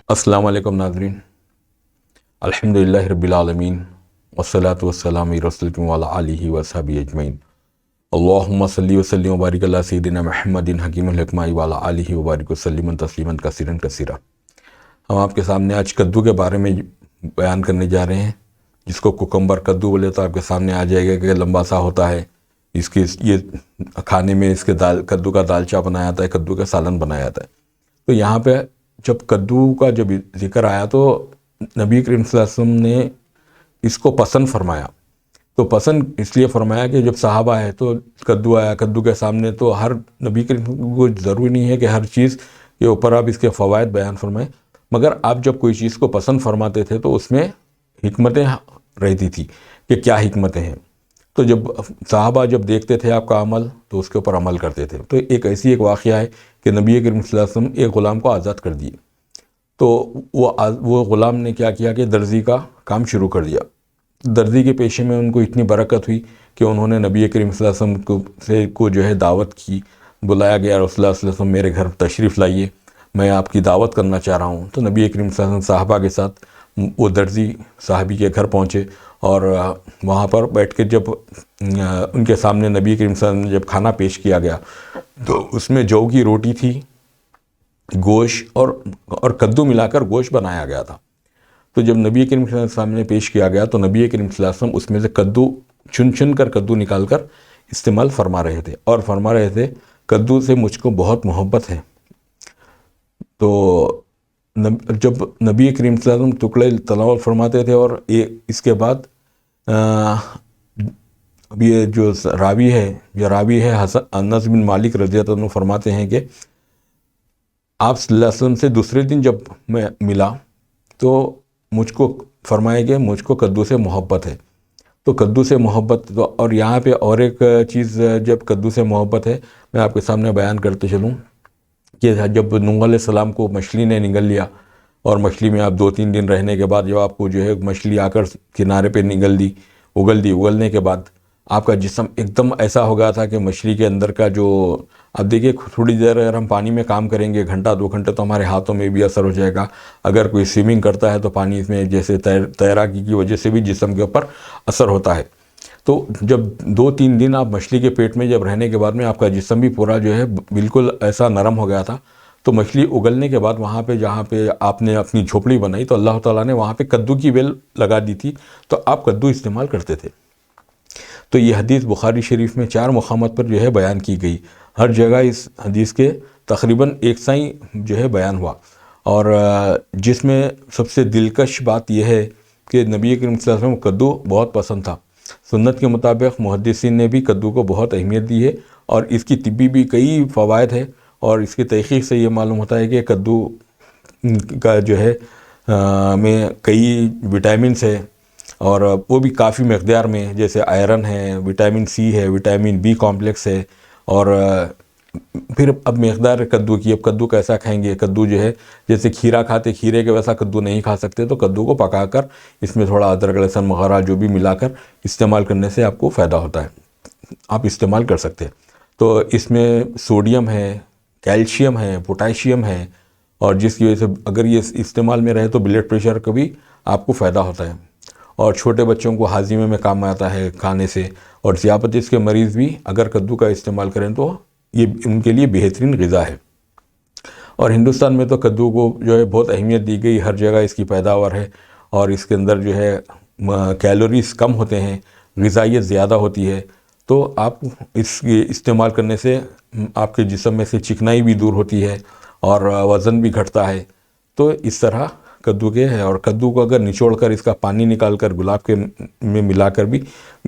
السلام علیکم ناظرین، الحمدللہ رب العالمین والصلاة والسلام علی رسول وعلی آلہ وصحبہ اجمعین۔ اللہم صلی وسلم وبارک علی سیدنا محمد حکیم الحکمہ وعلی آلہ وبارک وسلم تسلیما کثیرا کثیرا۔ ہم آپ کے سامنے آج کدو کے بارے میں بیان کرنے جا رہے ہیں، جس کو کوکمبر کدو بولے تو آپ کے سامنے آ جائے گا کہ لمبا سا ہوتا ہے۔ اس کے یہ کھانے میں اس کے کدو کا دالچا بنایا جاتا ہے، کدو کا سالن بنایا جاتا ہے۔ تو یہاں پہ جب کدو کا جب ذکر آیا تو نبی کریم صلی اللہ علیہ وسلم نے اس کو پسند فرمایا۔ تو پسند اس لیے فرمایا کہ جب صحابہ آئے تو کدو آیا، کدو کے سامنے تو ہر نبی کریم کو ضروری نہیں ہے کہ ہر چیز کے اوپر آپ اس کے فوائد بیان فرمائیں، مگر آپ جب کوئی چیز کو پسند فرماتے تھے تو اس میں حکمتیں رہتی تھی کہ کیا حکمتیں ہیں۔ تو جب صحابہ جب دیکھتے تھے آپ کا عمل تو اس کے اوپر عمل کرتے تھے۔ تو ایک واقعہ ہے کہ نبی کریم صلی اللہ علیہ وسلم ایک غلام کو آزاد کر دیے، تو وہ غلام نے کیا کیا کہ درزی کا کام شروع کر دیا۔ درزی کے پیشے میں ان کو اتنی برکت ہوئی کہ انہوں نے نبی کریم صلی اللہ علیہ وسلم کو جو ہے دعوت کی، بلایا گیا، رسول اللہ صلی اللہ علیہ وسلم میرے گھر تشریف لائیے، میں آپ کی دعوت کرنا چاہ رہا ہوں۔ تو نبی کریم صلی اللہ علیہ وسلم صحابہ کے ساتھ وہ درزی صحابی کے گھر پہنچے، اور وہاں پر بیٹھ کے جب ان کے سامنے نبی کریم صلی اللہ علیہ وسلم جب کھانا پیش کیا گیا تو اس میں جو کی روٹی تھی، گوشت اور کدو ملا کر گوشت بنایا گیا تھا۔ تو جب نبی کریم صلی اللہ علیہ وسلم سامنے پیش کیا گیا تو نبی کریم صلی اللہ علیہ وسلم اس میں سے کدو چن کر کدو نکال کر استعمال فرما رہے تھے، اور فرما رہے تھے کدو سے مجھ کو بہت محبت ہے۔ تو جب نبی کریم صلی اللہ علیہ وسلم ٹکڑے تناول فرماتے تھے، اور اس کے بعد اب یہ جو راوی ہے انس بن مالک رضی اللہ عنہ فرماتے ہیں کہ آپ صلی اللہ علیہ وسلم سے دوسرے دن جب میں ملا تو مجھ کو فرمائے کہ مجھ کو کدو سے محبت ہے۔ تو کدو سے محبت، اور یہاں پہ اور ایک چیز جب کدو سے محبت ہے میں آپ کے سامنے بیان کرتے چلوں کہ جب نوح علیہ السلام کو مچھلی نے نگل لیا، اور مچھلی میں آپ 2-3 دن رہنے کے بعد جب آپ کو جو ہے مچھلی آ کر کنارے پہ اگلنے کے بعد آپ کا جسم ایک دم ایسا ہو گیا تھا کہ مچھلی کے اندر کا جو، اب دیکھیے تھوڑی دیر اگر ہم پانی میں کام کریں گے 1-2 گھنٹے تو ہمارے ہاتھوں میں بھی اثر ہو جائے گا۔ اگر کوئی سوئمنگ کرتا ہے تو پانی میں جیسے تیراکی کی وجہ سے بھی جسم کے اوپر اثر ہوتا ہے۔ تو جب 2-3 دن آپ مچھلی کے پیٹ میں جب رہنے کے بعد میں آپ کا جسم بھی پورا جو ہے بالکل ایسا نرم ہو گیا تھا۔ تو مچھلی اگلنے کے بعد وہاں پہ جہاں پہ آپ نے اپنی جھوپڑی بنائی تو اللہ تعالیٰ نے وہاں پہ کدو کی بیل لگا دی تھی، تو آپ کدو استعمال کرتے تھے۔ تو یہ حدیث بخاری شریف میں 4 مقامات پر جو ہے بیان کی گئی، ہر جگہ اس حدیث کے تقریباً ایک سا ہی جو ہے بیان ہوا، اور جس میں سب سے دلکش بات یہ ہے کہ نبی کریم صلی اللہ علیہ وسلم کو کدو بہت پسند تھا۔ سنت کے مطابق محدثین نے بھی کدو کو بہت اہمیت دی ہے، اور اس کی طبی بھی کئی فوائد ہے، اور اس کی تحقیق سے یہ معلوم ہوتا ہے کہ کدو کا جو ہے میں کئی وٹامنس ہے، اور وہ بھی کافی مقدار میں، جیسے آئرن ہے، وٹامن سی ہے، وٹامن بی کمپلیکس ہے، اور پھر اب مقدار کدو کی، اب کدو کیسا کھائیں گے؟ کدو جو ہے جیسے کھیرا کھاتے، کھیرے کے ویسا کدو نہیں کھا سکتے، تو کدو کو پکا کر اس میں تھوڑا ادرک لہسن وغیرہ جو بھی ملا کر استعمال کرنے سے آپ کو فائدہ ہوتا ہے، آپ استعمال کر سکتے ہیں۔ تو اس میں سوڈیم ہے، کیلشیم ہے، پوٹاشیم ہے، اور جس کی وجہ سے اگر یہ استعمال میں رہے تو بلڈ پریشر کا بھی آپ کو فائدہ ہوتا ہے، اور چھوٹے بچوں کو ہاضمے میں کام آتا ہے کھانے سے، اور ذیابطیس کے مریض بھی اگر کدو کا استعمال کریں تو یہ ان کے لیے بہترین غذا ہے۔ اور ہندوستان میں تو کدو کو جو ہے بہت اہمیت دی گئی، ہر جگہ اس کی پیداوار ہے، اور اس کے اندر جو ہے کیلوریز کم ہوتے ہیں، غذائیت زیادہ ہوتی ہے، تو آپ اس کے استعمال کرنے سے آپ کے جسم میں سے چکنائی بھی دور ہوتی ہے، اور وزن بھی گھٹتا ہے۔ تو اس طرح کدو کے ہے، اور کدو کو اگر نچوڑ کر اس کا پانی نکال کر گلاب کے میں ملا کر بھی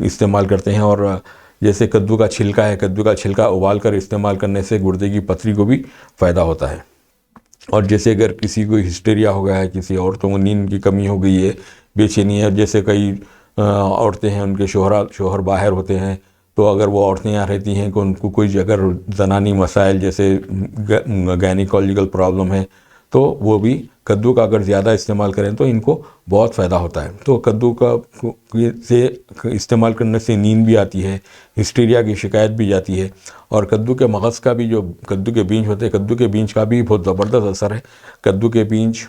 استعمال کرتے ہیں، اور جیسے کدو کا چھلکا ہے، کدو کا چھلکا ابال کر استعمال کرنے سے گردے کی پتھری کو بھی فائدہ ہوتا ہے۔ اور جیسے اگر کسی کو ہسٹیریا ہو گیا ہے، کسی عورتوں کو نیند کی کمی ہو گئی ہے، بے چینی ہے، جیسے کئی عورتیں ہیں ان کے شوہر باہر ہوتے ہیں، تو اگر وہ عورتیں یہاں رہتی ہیں کہ ان کو کوئی اگر زنانی مسائل جیسے گائنیکولوجیکل پرابلم ہے، تو وہ بھی کدو کا اگر زیادہ استعمال کریں تو ان کو بہت فائدہ ہوتا ہے۔ تو کدو کا سے استعمال کرنے سے نیند بھی آتی ہے، ہسٹیریا کی شکایت بھی جاتی ہے، اور کدو کے مغز کا بھی، جو کدو کے بیج ہوتے ہیں، کدو کے بیج کا بھی بہت زبردست اثر ہے۔ کدو کے بیج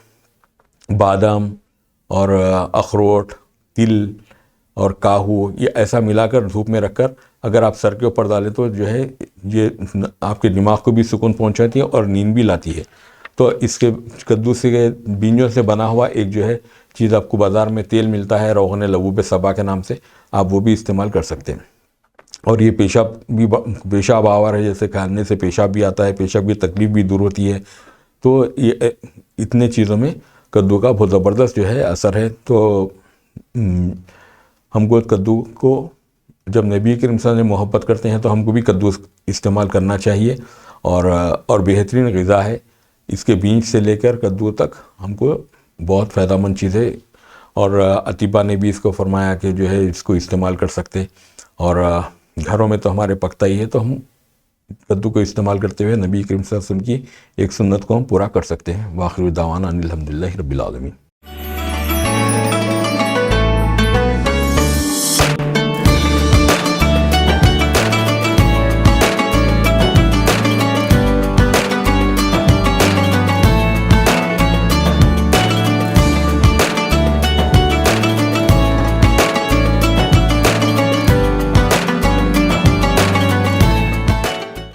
بادام اور اخروٹ، تل اور کاہو، یہ ایسا ملا کر دھوپ میں رکھ کر اگر آپ سر کے اوپر ڈالیں تو جو ہے یہ آپ کے دماغ کو بھی سکون پہنچاتی ہے اور نیند بھی لاتی ہے۔ تو اس کے کدو کے بیجوں سے بنا ہوا ایک جو ہے چیز آپ کو بازار میں تیل ملتا ہے روغن لبوب صبا کے نام سے، آپ وہ بھی استعمال کر سکتے ہیں۔ اور یہ پیشاب آور ہے، جیسے کھانے سے پیشاب بھی آتا ہے، پیشاب کی تکلیف بھی دور ہوتی ہے۔ تو یہ اتنے چیزوں میں کدو کا بہت زبردست جو ہے اثر ہے۔ تو ہم کو کدو کو، جب نبی کریم صلی اللہ علیہ وسلم محبت کرتے ہیں تو ہم کو بھی کدو استعمال کرنا چاہیے، اور بہترین غذا ہے۔ اس کے بیج سے لے کر کدو تک ہم کو بہت فائدہ مند چیز ہے، اور اطباء نے بھی اس کو فرمایا کہ جو ہے اس کو استعمال کر سکتے، اور گھروں میں تو ہمارے پکتا ہی ہے، تو ہم کدو کو استعمال کرتے ہوئے نبی کریم صلی اللہ علیہ وسلم کی ایک سنت کو ہم پورا کر سکتے ہیں۔ وآخر دعوانا ان الحمدللہ رب العالمین۔